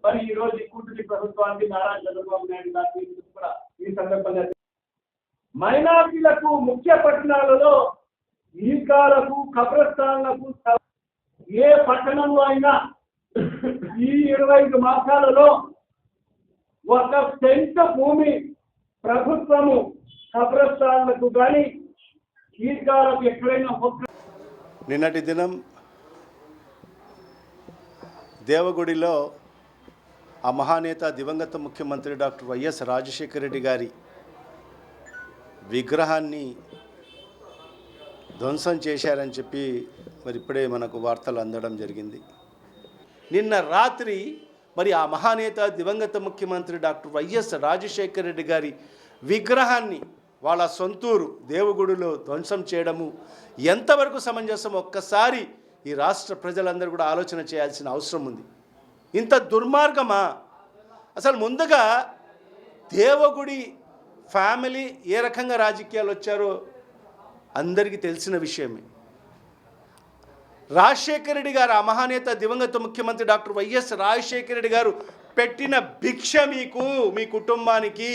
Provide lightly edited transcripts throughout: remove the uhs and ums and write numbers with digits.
మరి ఈ రోజు కూటమి ప్రభుత్వానికి నారా చంద్రబాబు నాయుడు గారికి కూడా ఈ సందర్భంగా మైనారిటీలకు ముఖ్య పట్టణాలలో ఈద్గాలకు కబ్రస్థాన్లకు ఏ పట్టణంలో అయినా ఈ 25 మాసాలలో ఒక సెంట్ భూమి ప్రభుత్వము కబ్రస్థాన్లకు కానీ ఈద్గాలకు ఎక్కడైనా నిన్నటి దినం దేవగుడిలో ఆ మహానేత దివంగత ముఖ్యమంత్రి డాక్టర్ వైఎస్ రాజశేఖర రెడ్డి గారి విగ్రహాన్ని ధ్వంసం చేశారని చెప్పి మరి ఇప్పుడే మనకు వార్తలు అందడం జరిగింది. నిన్న రాత్రి మరి ఆ మహానేత దివంగత ముఖ్యమంత్రి డాక్టర్ వైఎస్ రాజశేఖర రెడ్డి గారి విగ్రహాన్ని వాళ్ళ సొంతూరు దేవగుడిలో ధ్వంసం చేయడము ఎంతవరకు సమంజసం ఒక్కసారి ఈ రాష్ట్ర ప్రజలందరూ కూడా ఆలోచన చేయాల్సిన అవసరం ఉంది. ఇంత దుర్మార్గమా? అసలు ముందుగా దేవగుడి ఫ్యామిలీ ఏ రకంగా రాజకీయాలు వచ్చారో అందరికీ తెలిసిన విషయమే. రాజశేఖర రెడ్డి గారు ఆ మహానేత దివంగత ముఖ్యమంత్రి డాక్టర్ వైఎస్ రాజశేఖర రెడ్డి గారు పెట్టిన భిక్ష మీకు, మీ కుటుంబానికి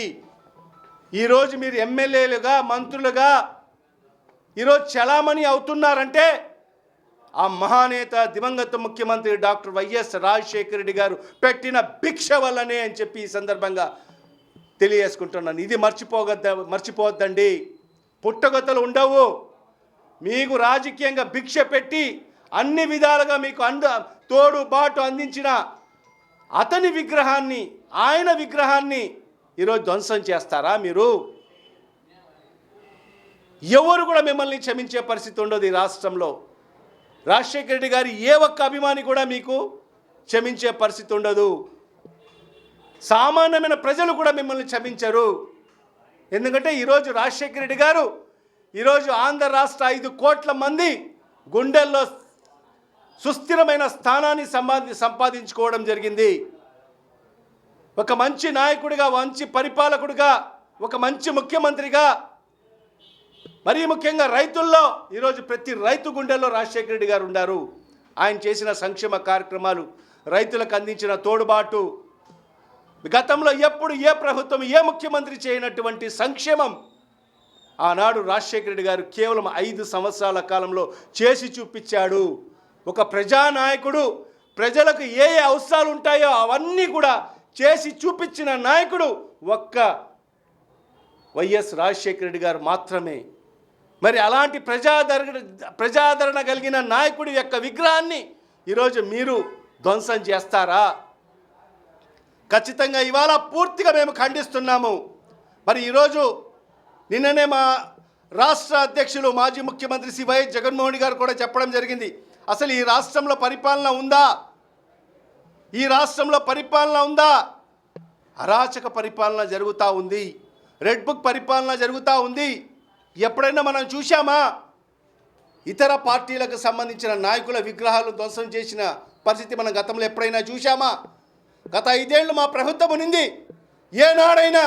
ఈరోజు మీరు ఎమ్మెల్యేలుగా మంత్రులుగా ఈరోజు చలామణి అవుతున్నారంటే ఆ మహానేత దివంగత ముఖ్యమంత్రి డాక్టర్ వైఎస్ రాజశేఖర రెడ్డి గారు పెట్టిన భిక్ష వల్లనే అని చెప్పి ఈ సందర్భంగా తెలియజేసుకుంటున్నాను. ఇది మర్చిపోవద్దండి. పుట్టగొత్తలు ఉండవు. మీకు రాజకీయంగా భిక్ష పెట్టి అన్ని విధాలుగా మీకు తోడు బాటు అందించిన అతని విగ్రహాన్ని, ఆయన విగ్రహాన్ని ఈరోజు ధ్వంసం చేస్తారా మీరు? ఎవరు కూడా మిమ్మల్ని క్షమించే పరిస్థితి ఉండదు ఈ రాష్ట్రంలో. రాజశేఖర రెడ్డి గారి ఏ ఒక్క అభిమాని కూడా మీకు క్షమించే పరిస్థితి ఉండదు. సామాన్యమైన ప్రజలు కూడా మిమ్మల్ని క్షమించరు. ఎందుకంటే ఈరోజు రాజశేఖర రెడ్డి గారు ఈరోజు ఆంధ్ర రాష్ట్ర 5 కోట్ల మంది గుండెల్లో సుస్థిరమైన స్థానాన్ని సంపాదించుకోవడం జరిగింది. ఒక మంచి నాయకుడిగా, మంచి పరిపాలకుడిగా, ఒక మంచి ముఖ్యమంత్రిగా, మరీ ముఖ్యంగా రైతుల్లో ఈరోజు ప్రతి రైతు గుండెల్లో రాజశేఖర రెడ్డి గారు ఉన్నారు. ఆయన చేసిన సంక్షేమ కార్యక్రమాలు, రైతులకు అందించిన తోడుబాటు, గతంలో ఎప్పుడు ఏ ప్రభుత్వం ఏ ముఖ్యమంత్రి చేయనటువంటి సంక్షేమం ఆనాడు రాజశేఖర రెడ్డి గారు కేవలం 5 సంవత్సరాల కాలంలో చేసి చూపించాడు. ఒక ప్రజానాయకుడు ప్రజలకు ఏ అవసరాలు ఉంటాయో అవన్నీ కూడా చేసి చూపించిన నాయకుడు ఒక్క వైఎస్ రాజశేఖర రెడ్డి గారు మాత్రమే. మరి అలాంటి ప్రజాదరణ కలిగిన నాయకుడి యొక్క విగ్రహాన్ని ఈరోజు మీరు ధ్వంసం చేస్తారా? ఖచ్చితంగా ఇవాళ పూర్తిగా మేము ఖండిస్తున్నాము. మరి ఈరోజు నిన్ననే మా రాష్ట్ర అధ్యక్షులు మాజీ ముఖ్యమంత్రి శ్రీ వైఎస్ జగన్మోహన్ గారు కూడా చెప్పడం జరిగింది. అసలు ఈ రాష్ట్రంలో పరిపాలన ఉందా? ఈ రాష్ట్రంలో పరిపాలన ఉందా? అరాచక పరిపాలన జరుగుతూ ఉంది. రెడ్ బుక్ పరిపాలన జరుగుతూ ఉంది. ఎప్పుడైనా మనం చూశామా ఇతర పార్టీలకు సంబంధించిన నాయకుల విగ్రహాలు ధ్వంసం చేసిన పరిస్థితి మనం గతంలో ఎప్పుడైనా చూశామా? గత 5 ఏళ్ళు మా ప్రభుత్వం ఉంది. ఏనాడైనా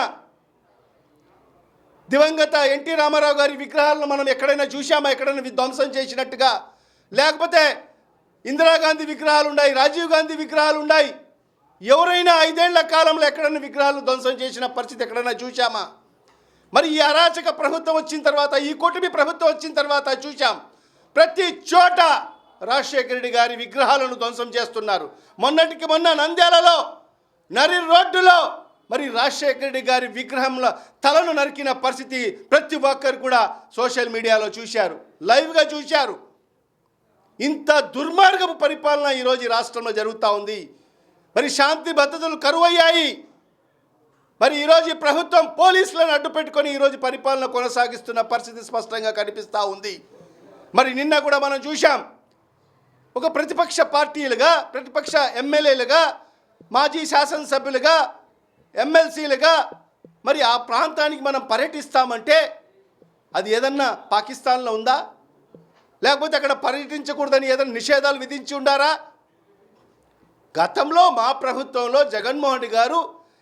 దివంగత ఎన్టీ రామారావు గారి విగ్రహాలను మనం ఎక్కడైనా చూశామా? ఎక్కడైనా ధ్వంసం చేసినట్టుగా? లేకపోతే ఇందిరాగాంధీ విగ్రహాలు ఉన్నాయి, రాజీవ్ గాంధీ విగ్రహాలు ఉన్నాయి. ఎవరైనా 5 ఏళ్ల కాలంలో ఎక్కడైనా విగ్రహాలు ధ్వంసం చేసిన పరిస్థితి ఎక్కడైనా చూశామా? మరి ఈ అరాచక ప్రభుత్వం వచ్చిన తర్వాత, ఈ కూటమి ప్రభుత్వం వచ్చిన తర్వాత చూశాం ప్రతి చోట రాజశేఖర రెడ్డి గారి విగ్రహాలను ధ్వంసం చేస్తున్నారు. మొన్నటికి మొన్న నంద్యాలలో నరి రోడ్డులో మరి రాజశేఖర రెడ్డి గారి విగ్రహంలో తలను నరికిన పరిస్థితి ప్రతి ఒక్కరు కూడా సోషల్ మీడియాలో చూశారు, లైవ్గా చూశారు. ఇంత దుర్మార్గపు పరిపాలన ఈరోజు ఈ రాష్ట్రంలో జరుగుతూ ఉంది. మరి శాంతి భద్రతలు కరువయ్యాయి. మరి ఈరోజు ఈ ప్రభుత్వం పోలీసులను అడ్డు పెట్టుకొని ఈరోజు పరిపాలన కొనసాగిస్తున్న పరిస్థితి స్పష్టంగా కనిపిస్తూ ఉంది. మరి నిన్న కూడా మనం చూశాం ఒక ప్రతిపక్ష పార్టీలుగా, ప్రతిపక్ష ఎమ్మెల్యేలుగా, మాజీ శాసనసభ్యులుగా, ఎమ్మెల్సీలుగా మరి ఆ ప్రాంతానికి మనం పర్యటిస్తామంటే అది ఏదన్నా పాకిస్తాన్లో ఉందా? లేకపోతే అక్కడ పర్యటించకూడదని ఏదైనా నిషేధాలు విధించి ఉండారా? గతంలో మా ప్రభుత్వంలో జగన్మోహన్ రెడ్డి గారు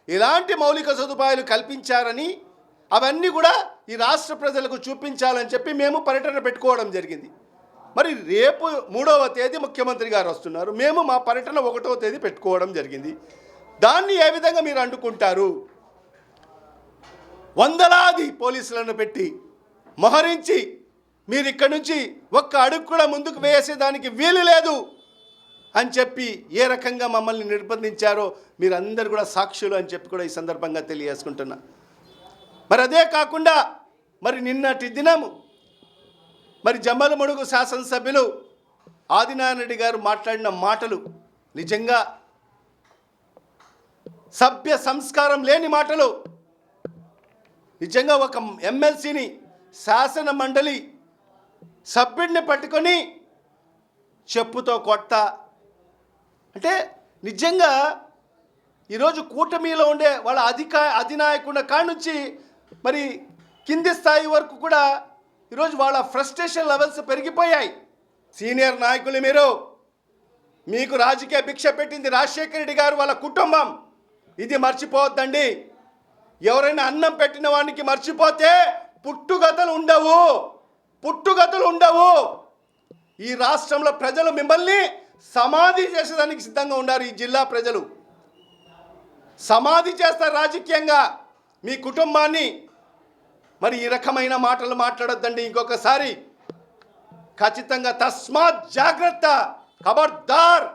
ఇలాంటి మౌలిక సదుపాయాలు కల్పించారని అవన్నీ కూడా ఈ రాష్ట్ర ప్రజలకు చూపించాలని చెప్పి మేము పర్యటన పెట్టుకోవడం జరిగింది. మరి రేపు 3వ తేదీ ముఖ్యమంత్రి గారు వస్తున్నారు. మేము మా పర్యటన 1వ తేదీ పెట్టుకోవడం జరిగింది. దాన్ని ఏ విధంగా మీరు అడ్డుకుంటారు? వందలాది పోలీసులను పెట్టి మోహరించి మీరు ఇక్కడి నుంచి ఒక్క అడుగు కూడా ముందుకు వేసేదానికి వీలు లేదు అని చెప్పి ఏ రకంగా మమ్మల్ని నిర్బంధించారో మీరందరూ కూడా సాక్షులు అని చెప్పి కూడా ఈ సందర్భంగా తెలియజేసుకుంటున్నా. మరి అదే కాకుండా మరి నిన్నటి దినము మరి జమ్మలమడుగు శాసనసభ్యులు ఆదినారాయణ రెడ్డి గారు మాట్లాడిన మాటలు నిజంగా సభ్య సంస్కారం లేని మాటలు. నిజంగా ఒక ఎమ్మెల్సీని, శాసన మండలి సభ్యుడిని పట్టుకొని చెప్పుతో కొట్ట అంటే నిజంగా ఈరోజు కూటమిలో ఉండే వాళ్ళ అధినాయకుడి కాడ నుంచి మరి కింది స్థాయి వరకు కూడా ఈరోజు వాళ్ళ ఫ్రస్ట్రేషన్ లెవెల్స్ పెరిగిపోయాయి. సీనియర్ నాయకులు మీరు, మీకు రాజకీయ భిక్ష పెట్టింది రాజశేఖర రెడ్డి గారు, వాళ్ళ కుటుంబం. ఇది మర్చిపోవద్దండి. ఎవరైనా అన్నం పెట్టిన వానికి మర్చిపోతే పుట్టుగతులు ఉండవు. ఈ రాష్ట్రంలో ప్రజలు మిమ్మల్ని సమాధి చేసేదానికి సిద్ధంగా ఉన్నారు. ఈ జిల్లా ప్రజలు సమాధి చేస్తారు రాజకీయంగా మీ కుటుంబాన్ని. మరి ఈ రకమైన మాటలు మాట్లాడొద్దండి ఇంకొకసారి. ఖచ్చితంగా తస్మాత్ జాగ్రత్త, ఖబర్దార్.